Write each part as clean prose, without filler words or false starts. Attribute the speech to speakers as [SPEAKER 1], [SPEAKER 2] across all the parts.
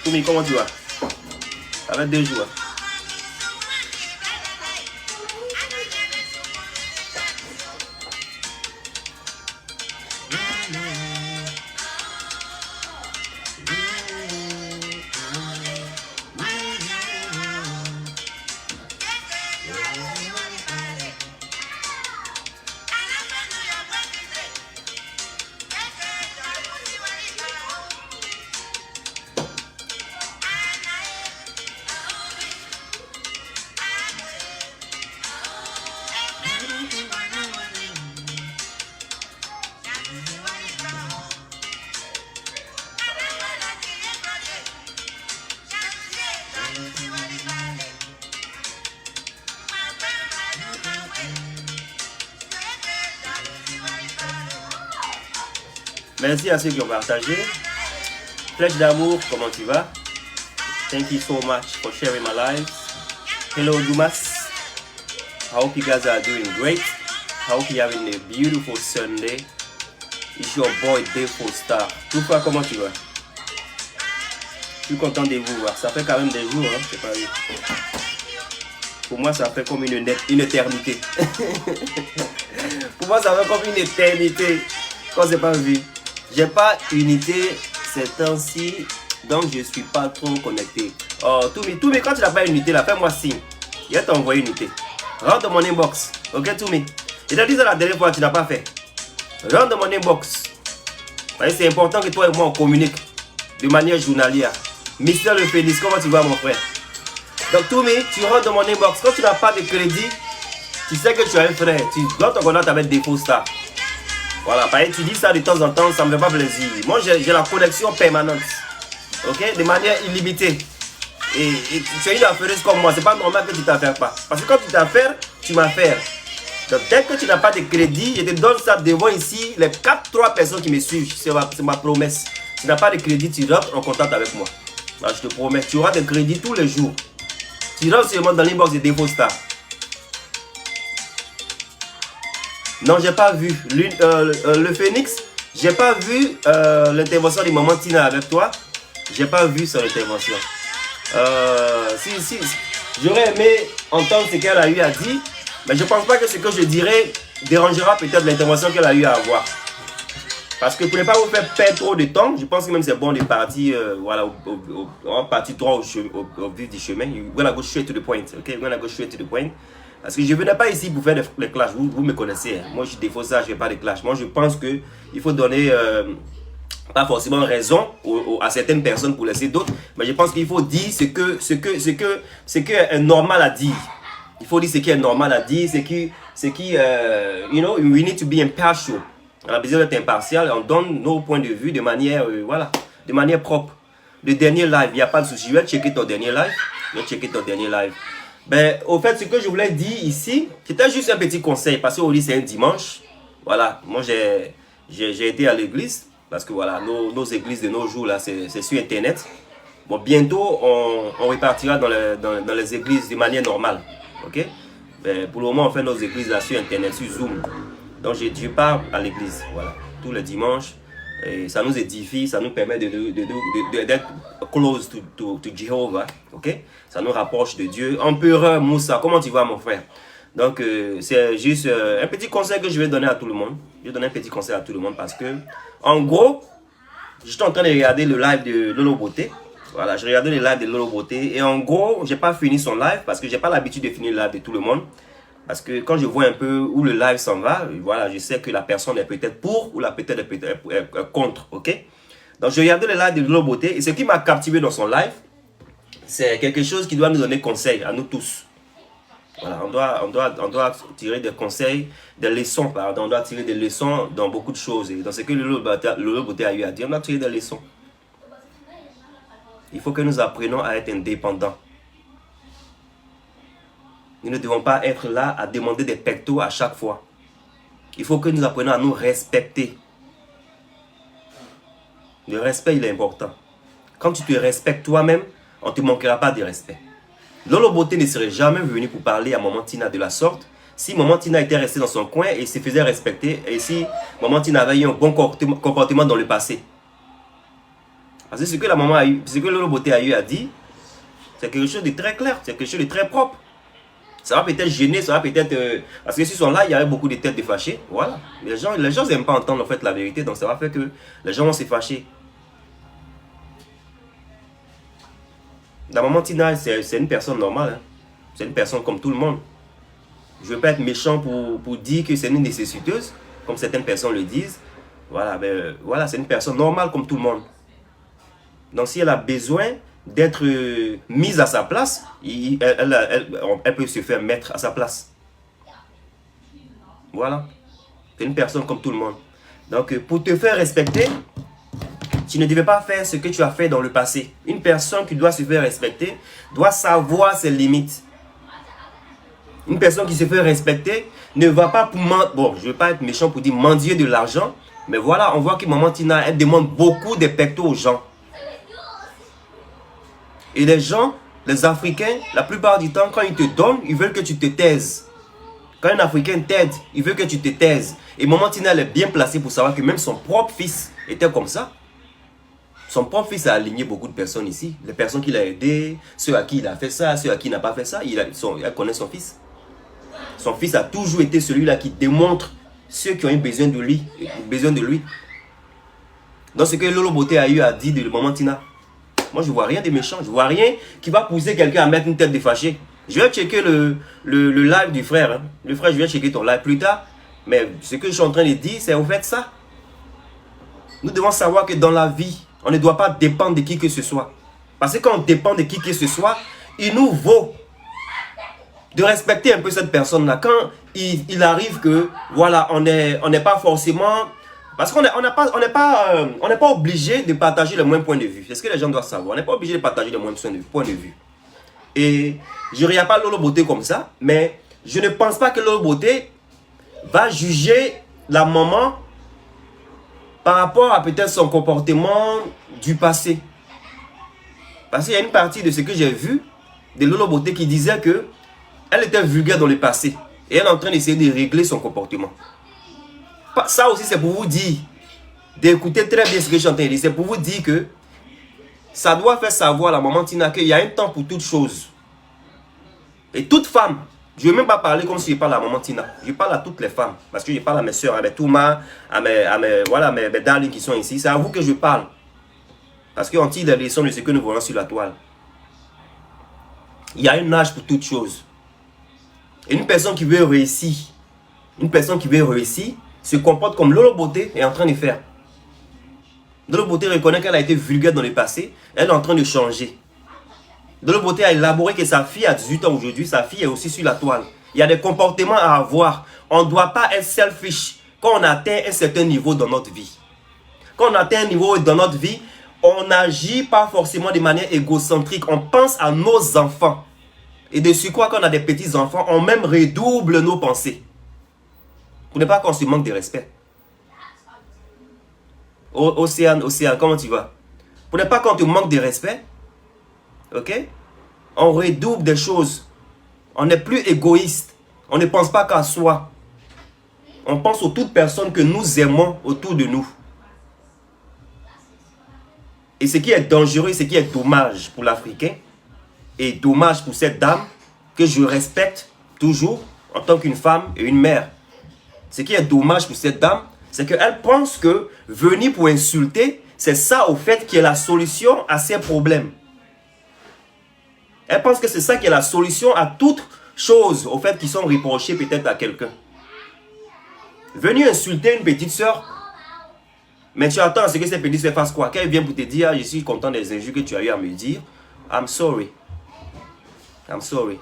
[SPEAKER 1] Toumi, comment tu vas? Ça fait 2 jours. Merci à ceux qui ont partagé. Flèche d'amour, comment tu vas? Thank you so much for sharing my life. Hello Dumas. I hope you guys are doing great. I hope you're having a beautiful Sunday. It's your boy Defo Star. Toutefois, comment tu vas? Je suis content de vous voir. Ça fait quand même des jours, hein, c'est pas vrai. Pour moi, ça fait comme une éternité. Pour moi, ça fait comme une éternité quand c'est pas vu. J'ai pas unité ces temps-ci, donc je suis pas trop connecté. Oh, Toumi, quand tu n'as pas unité, là, fais-moi signe. Je vais t'envoyer unité. Rentre dans mon inbox. Ok, Toumi? Je t'ai dit ça la dernière fois, tu n'as pas fait. Rentre dans mon inbox. C'est important que toi et moi on communique de manière journalière. Mister Le Phénix, comment tu vas, mon frère? Donc, Toumi, tu rentres dans mon inbox. Quand tu n'as pas de crédit, tu sais que tu as un frère. Tu dois ton contact avec Defo Star. Voilà, pareil, tu dis ça de temps en temps, ça me fait pas plaisir. Moi, j'ai la connexion permanente. Ok, de manière illimitée. Et tu es une affaireuse comme moi, c'est pas normal que tu t'affaires pas. Parce que quand tu t'affaires, tu m'affaires. Donc, dès que tu n'as pas de crédit, je te donne ça devant ici, les 3 personnes qui me suivent. C'est ma promesse. Si tu n'as pas de crédit, tu rentres en contact avec moi. Alors, je te promets, tu auras des crédits tous les jours. Tu rentres seulement dans l'inbox de Defo Star. Non, j'ai pas vu. Le Phénix, j'ai pas vu l'intervention de maman Tina avec toi. J'ai pas vu son intervention. Si, j'aurais aimé entendre ce qu'elle a eu à dire, mais je pense pas que ce que je dirais dérangera peut-être l'intervention qu'elle a eu à avoir. Parce que pour ne pas vous faire perdre trop de temps, je pense que même c'est bon de partir, voilà, en partie droit au vif du chemin. You're gonna go straight to the point, ok? You're gonna go straight to the point. Parce que je ne venais pas ici pour faire les clashs, vous me connaissez. Hein. Moi je défends ça, je ne fais pas de clash. Moi je pense qu'il faut donner, pas forcément raison à certaines personnes pour laisser d'autres. Mais je pense qu'il faut dire ce qui est normal à dire. Il faut dire ce qui est normal à dire, you know, we need to be impartial. On a besoin d'être impartial, on donne nos points de vue de manière, voilà, de manière propre. Le dernier live, il n'y a pas de souci. Je vais checker ton dernier live. Ben, au fait, ce que je voulais dire ici, c'était juste un petit conseil, parce qu'aujourd'hui c'est un dimanche. Voilà, moi j'ai été à l'église, parce que voilà, nos églises de nos jours là, c'est sur internet. Bon, bientôt on repartira dans les églises de manière normale, ok? Ben, pour le moment on fait nos églises là sur internet, sur Zoom. Donc je pars à l'église, voilà, tous les dimanches. Et ça nous édifie, ça nous permet d'être close to Jehovah, ok? Ça nous rapproche de Dieu. Empereur Moussa, comment tu vas, mon frère? Donc, c'est juste un petit conseil que je vais donner à tout le monde. Je vais donner un petit conseil à tout le monde parce que, en gros, je suis en train de regarder le live de Lolo Beauté. Voilà, je regardais le live de Lolo Beauté. Et en gros, j'ai pas fini son live parce que j'ai pas l'habitude de finir le live de tout le monde. Parce que quand je vois un peu où le live s'en va, voilà, je sais que la personne est peut-être pour ou la peut-être contre, ok? Donc je regardais le live de Lolo Beauté et ce qui m'a captivé dans son live, c'est quelque chose qui doit nous donner conseil à nous tous. Voilà, on doit tirer des conseils, des leçons, pardon, on doit tirer des leçons dans beaucoup de choses. Et dans ce que Lolo Beauté a eu à dire, on doit tirer des leçons. Il faut que nous apprenions à être indépendants. Nous ne devons pas être là à demander des pectos à chaque fois. Il faut que nous apprenions à nous respecter. Le respect, il est important. Quand tu te respectes toi-même, on ne te manquera pas de respect. Lolo Beauté ne serait jamais venu pour parler à Maman Tina de la sorte si Maman Tina était restée dans son coin et se faisait respecter, et si Maman Tina avait eu un bon comportement dans le passé. Parce que ce que la maman a eu, ce que Lolo Beauté a eu à dire, c'est quelque chose de très clair, c'est quelque chose de très propre. Ça va peut-être gêner, ça va peut-être... parce que s'ils sont là, il y avait beaucoup de têtes de fâchés. Voilà. Les gens n'aiment pas entendre en fait la vérité, donc ça va faire que les gens vont se fâcher. La maman Tina, c'est une personne normale. Hein. C'est une personne comme tout le monde. Je ne veux pas être méchant pour dire que c'est une nécessiteuse, comme certaines personnes le disent. Voilà, voilà, c'est une personne normale comme tout le monde. Donc si elle a besoin d'être mise à sa place, elle peut se faire mettre à sa place. Voilà. C'est une personne comme tout le monde. Donc pour te faire respecter, tu ne devais pas faire ce que tu as fait dans le passé. Une personne qui doit se faire respecter doit savoir ses limites. Une personne qui se fait respecter ne va pas pour bon, je ne veux pas être méchant pour dire mendier de l'argent, mais voilà, on voit que Maman Tina, elle demande beaucoup de pectos aux gens. Et les gens, les Africains, la plupart du temps, quand ils te donnent, ils veulent que tu te taises. Quand un Africain t'aide, il veut que tu te taises. Et Maman Tina, elle est bien placée pour savoir que même son propre fils était comme ça. Son propre fils a aligné beaucoup de personnes ici. Les personnes qu'il a aidées, ceux à qui il a fait ça, ceux à qui il n'a pas fait ça, elle connaît son fils. Son fils a toujours été celui-là qui démontre ceux qui ont eu besoin de lui. Donc ce que Lolo Beauté a eu à dire de Maman Tina, moi je ne vois rien de méchant, je ne vois rien qui va pousser quelqu'un à mettre une tête de fâché. Je vais checker le live du frère. Hein. Le frère, je vais checker ton live plus tard. Mais ce que je suis en train de dire, c'est au fait ça. Nous devons savoir que dans la vie, on ne doit pas dépendre de qui que ce soit. Parce que quand on dépend de qui que ce soit, il nous vaut de respecter un peu cette personne-là. Quand il arrive que, voilà, on n'est pas forcément... Parce qu'on n'est pas obligé de partager le même point de vue. C'est ce que les gens doivent savoir. On n'est pas obligé de partager le même point de vue. Et je ne regarde pas Lolo Beauté comme ça, mais je ne pense pas que Lolo Beauté va juger la maman par rapport à peut-être son comportement du passé. Parce qu'il y a une partie de ce que j'ai vu de Lolo Beauté qui disait que elle était vulgaire dans le passé. Et elle est en train d'essayer de régler son comportement. Ça aussi, c'est pour vous dire, d'écouter très bien ce que je suis en train de dire. C'est pour vous dire que ça doit faire savoir à la maman Tina qu'il y a un temps pour toute chose. Et toute femme, je ne vais même pas parler comme si je parle à la maman Tina. Je parle à toutes les femmes. Parce que je parle à mes soeurs, à mes Touma, à mes darlings qui sont ici. C'est à vous que je parle. Parce qu'on tire des leçons de ce que nous voyons sur la toile. Il y a un âge pour toute chose. Et une personne qui veut réussir, se comporte comme Lolo Beauté est en train de faire. Lolo Beauté reconnaît qu'elle a été vulgaire dans le passé. Elle est en train de changer. Lolo Beauté a élaboré que sa fille a 18 ans aujourd'hui. Sa fille est aussi sur la toile. Il y a des comportements à avoir. On ne doit pas être selfish quand on atteint un certain niveau dans notre vie. Quand on atteint un niveau dans notre vie, on n'agit pas forcément de manière égocentrique. On pense à nos enfants. Et de quoi quand on a des petits-enfants, on même redouble nos pensées. Pour ne pas qu'on se manque de respect. Océane, comment tu vas? Pour ne pas qu'on te manque de respect, ok? On redouble des choses. On n'est plus égoïste. On ne pense pas qu'à soi. On pense aux toutes personnes que nous aimons autour de nous. Et ce qui est dangereux, ce qui est dommage pour l'Africain, et dommage pour cette dame, que je respecte toujours en tant qu'une femme et une mère. Ce qui est dommage pour cette dame, c'est qu'elle pense que venir pour insulter, c'est ça au fait qui est la solution à ses problèmes. Elle pense que c'est ça qui est la solution à toutes choses au fait qui sont reprochées peut-être à quelqu'un. Venir insulter une petite soeur, mais tu attends à ce que cette petite soeur fasse quoi? Qu'elle vienne pour te dire, je suis content des injures que tu as eu à me dire. I'm sorry. I'm sorry.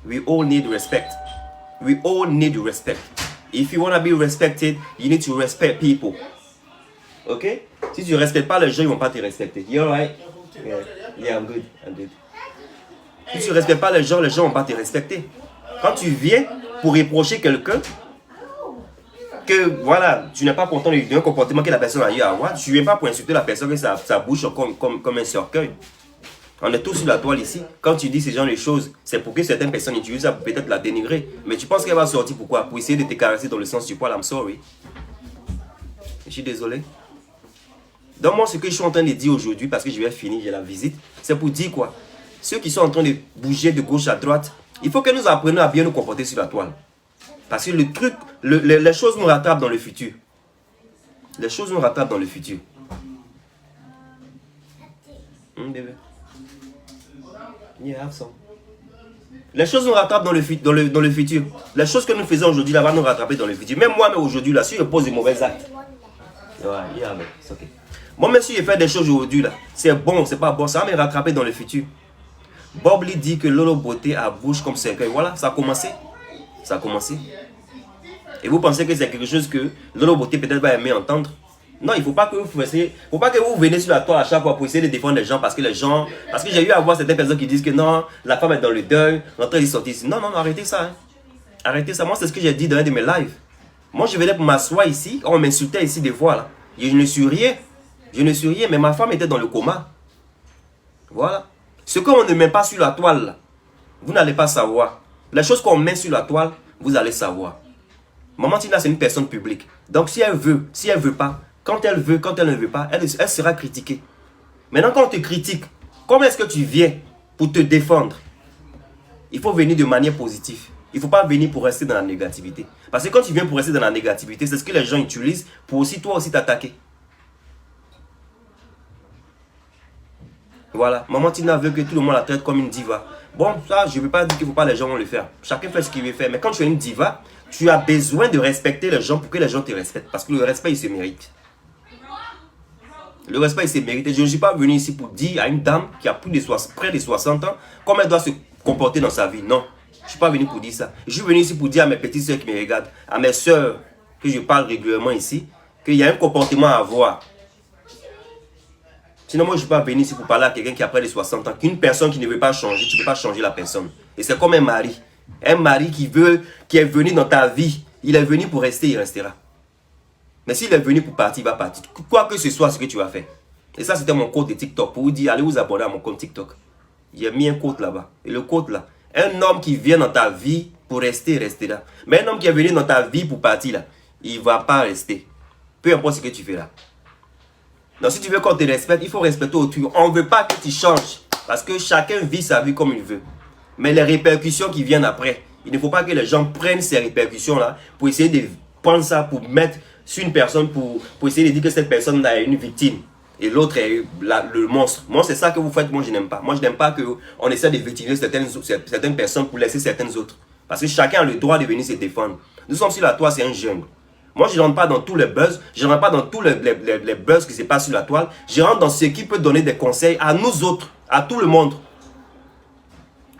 [SPEAKER 1] We all need respect. We all need respect. If you want to be respected, you need to respect people. Ok? Si tu ne respectes pas les gens, ils ne vont pas te respecter. You alright? Yeah, I'm good. Si tu ne respectes pas les gens ne vont pas te respecter. Quand tu viens pour reprocher quelqu'un que, voilà, tu n'es pas content d'un comportement que la personne a eu à avoir, tu ne viens pas pour insulter la personne que ça bouge comme un cercueil. On est tous sur la toile ici. Quand tu dis ce genre de choses, c'est pour que certaines personnes utilisent ça pour peut-être la dénigrer. Mais tu penses qu'elle va sortir pourquoi? Pour essayer de te caresser dans le sens du poil. I'm sorry. Je suis désolé. Donc moi, ce que je suis en train de dire aujourd'hui, parce que je vais finir, j'ai la visite, c'est pour dire quoi? Ceux qui sont en train de bouger de gauche à droite, il faut que nous apprenions à bien nous comporter sur la toile. Parce que le truc, les choses nous rattrapent dans le futur. Les choses nous rattrapent dans le futur. Bébé. Yeah, have some. Les choses nous rattrapent dans le futur. Les choses que nous faisons aujourd'hui là va nous rattraper dans le futur. Même moi, mais aujourd'hui là, si je pose de mauvais actes. Ouais, yeah, c'est ok. Moi, même si je fais des choses aujourd'hui là, c'est bon, c'est pas bon, ça va me rattraper dans le futur. Bob Lee dit que Lolo Beauté a bouche comme cercueil. Voilà, ça a commencé. Ça a commencé. Et vous pensez que c'est quelque chose que Lolo Beauté peut-être va aimer entendre? Non, il ne faut pas que vous fassiez, faut pas que vous venez sur la toile à chaque fois pour essayer de défendre les gens parce que j'ai eu à voir certaines personnes qui disent que non, la femme est dans le deuil, on est en train de sortir ici. Non, non, non, arrêtez ça. Hein. Arrêtez ça. Moi, c'est ce que j'ai dit dans un de mes lives. Moi, je venais pour m'asseoir ici, on m'insultait ici des fois là. Et je ne suis rien. Je ne suis rien, mais ma femme était dans le coma. Voilà. Ce qu'on ne met pas sur la toile, là, vous n'allez pas savoir. Les choses qu'on met sur la toile, vous allez savoir. Maman Tina, c'est une personne publique. Donc, si elle veut pas, quand elle veut, quand elle ne veut pas, elle sera critiquée. Maintenant, quand on te critique, comment est-ce que tu viens pour te défendre? Il faut venir de manière positive. Il ne faut pas venir pour rester dans la négativité. Parce que quand tu viens pour rester dans la négativité, c'est ce que les gens utilisent pour aussi toi aussi t'attaquer. Voilà. Maman Tina veut que tout le monde la traite comme une diva. Bon, ça, je ne veux pas dire qu'il ne faut pas les gens vont le faire. Chacun fait ce qu'il veut faire. Mais quand tu es une diva, tu as besoin de respecter les gens pour que les gens te respectent. Parce que le respect, il se mérite. Le respect, il se mérite. Et je ne suis pas venu ici pour dire à une dame qui a près de 60 ans comment elle doit se comporter dans sa vie. Non. Je ne suis pas venu pour dire ça. Je suis venu ici pour dire à mes petites soeurs qui me regardent, à mes soeurs que je parle régulièrement ici, qu'il y a un comportement à avoir. Sinon, moi, je ne suis pas venu ici pour parler à quelqu'un qui a près de 60 ans. Qu'une personne qui ne veut pas changer, tu ne peux pas changer la personne. Et c'est comme un mari. Un mari qui est venu dans ta vie, il est venu pour rester, il restera. Mais s'il est venu pour partir, il va partir. Quoi que ce soit ce que tu vas faire. Et ça, c'était mon compte de TikTok. Pour vous dire, allez vous abonner à mon compte TikTok. J'ai mis un compte là-bas. Et le compte là, un homme qui vient dans ta vie pour rester, il restera. Mais un homme qui est venu dans ta vie pour partir là, il ne va pas rester. Peu importe ce que tu fais là. Donc si tu veux qu'on te respecte, il faut respecter autrui. On ne veut pas que tu changes. Parce que chacun vit sa vie comme il veut. Mais les répercussions qui viennent après, il ne faut pas que les gens prennent ces répercussions-là pour essayer de prendre ça, pour mettre sur une personne, pour essayer de dire que cette personne est une victime. Et l'autre est le monstre. Moi, c'est ça que vous faites, moi je n'aime pas. Moi, je n'aime pas qu'on essaie de victimiser certaines personnes pour laisser certaines autres. Parce que chacun a le droit de venir se défendre. Nous sommes sur la toile, c'est un jungle. Moi, je ne rentre pas dans tous les buzz. Je ne rentre pas dans tous les buzz qui se passent sur la toile. Je rentre dans ce qui peut donner des conseils à nous autres, à tout le monde.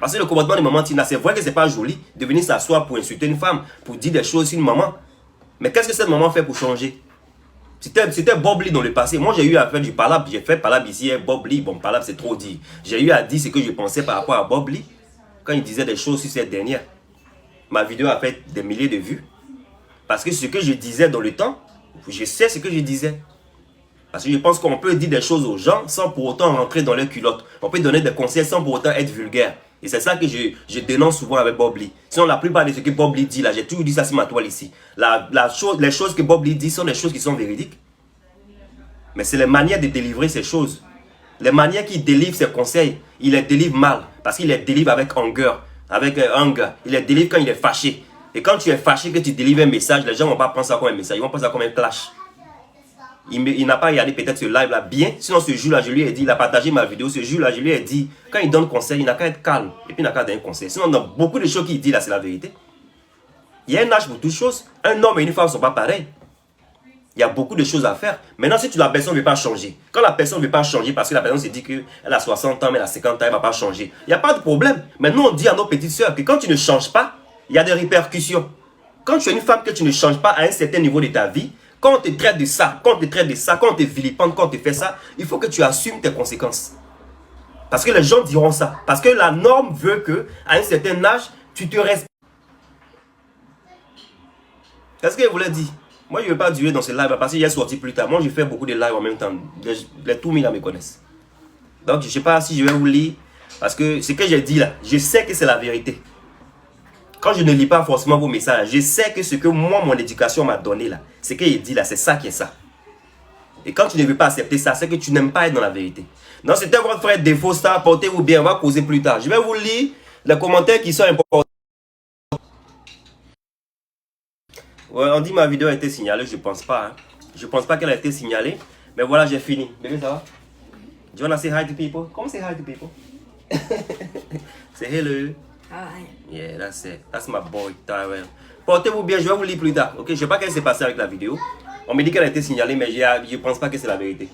[SPEAKER 1] Parce que le comportement de maman Tina, c'est vrai que ce n'est pas joli de venir s'asseoir pour insulter une femme, pour dire des choses sur une maman. Mais qu'est-ce que cette maman fait pour changer? C'était Bob Lee dans le passé. Moi, j'ai eu à faire du parlable. J'ai fait parlable ici. Bob Lee, bon, parlable, c'est trop dit. J'ai eu à dire ce que je pensais par rapport à Bob Lee quand il disait des choses sur cette dernière. Ma vidéo a fait des milliers de vues. Parce que ce que je disais dans le temps, je sais ce que je disais. Parce que je pense qu'on peut dire des choses aux gens sans pour autant rentrer dans leurs culottes. On peut donner des conseils sans pour autant être vulgaire. Et c'est ça que je dénonce souvent avec Bob Lee. Sinon, la plupart de ce que Bob Lee dit, là, j'ai toujours dit ça sur ma toile ici. Les choses que Bob Lee dit sont des choses qui sont véridiques. Mais c'est les manières de délivrer ces choses. Les manières qu'il délivre ses conseils, il les délivre mal. Parce qu'il les délivre avec anger, avec anger. Il les délivre quand il est fâché. Et quand tu es fâché, que tu délivres un message, les gens ne vont pas prendre ça comme un message. Ils vont prendre ça comme un clash. Il n'a pas regardé peut-être ce live-là bien. Sinon, ce jour-là, je lui ai dit, il a partagé ma vidéo. Ce jour-là, je lui ai dit, quand il donne conseil, il n'a qu'à être calme. Et puis, il n'a qu'à donner un conseil. Sinon, dans beaucoup de choses qu'il dit là, c'est la vérité. Il y a un âge pour toutes choses. Un homme et une femme ne sont pas pareils. Il y a beaucoup de choses à faire. Maintenant, si la personne ne veut pas changer, quand la personne ne veut pas changer parce que la personne se dit qu'elle a 60 ans, mais elle a 50 ans, elle ne va pas changer, il n'y a pas de problème. Mais nous, on dit à nos petites soeurs que quand tu ne changes pas, il y a des répercussions. Quand tu es une femme que tu ne changes pas à un certain niveau de ta vie, quand on te traite de ça, quand on te traite de ça, quand on te vilipende, quand on te fait ça, il faut que tu assumes tes conséquences. Parce que les gens diront ça. Parce que la norme veut que, à un certain âge, tu te respectes. Qu'est-ce qu'elle voulait dire? Moi, je ne vais pas durer dans ce live parce qu'il est sorti plus tard. Moi, je fais beaucoup de lives en même temps. Les tout mis là me connaissent. Donc, je ne sais pas si je vais vous lire. Parce que ce que j'ai dit là, je sais que c'est la vérité. Quand je ne lis pas forcément vos messages, je sais que ce que moi, mon éducation m'a donné là, ce qu'il dit là, c'est ça qui est ça. Et quand tu ne veux pas accepter ça, c'est que tu n'aimes pas être dans la vérité. Donc, c'était votre frère Défaut Star. Portez-vous bien, on va causer plus tard. Je vais vous lire les commentaires qui sont importants. Ouais, on dit ma vidéo a été signalée, je pense pas. Hein. Je pense pas qu'elle a été signalée. Mais voilà, j'ai fini. Bébé, ça va? Do you wanna say hi to people? Come say hi to people. Say hello.
[SPEAKER 2] Hi.
[SPEAKER 1] Yeah, that's it. That's my boy, Tyrell. Portez-vous bien, je vais vous lire plus tard. Ok, je sais pas qu'est-ce qui s'est passé avec la vidéo. On me dit qu'elle a été signalée, mais je pense pas que c'est la vérité.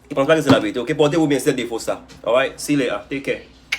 [SPEAKER 1] Je pense pas que c'est la vérité. Ok, portez-vous bien, c'est le défaut ça. Alright, see you later. Take care.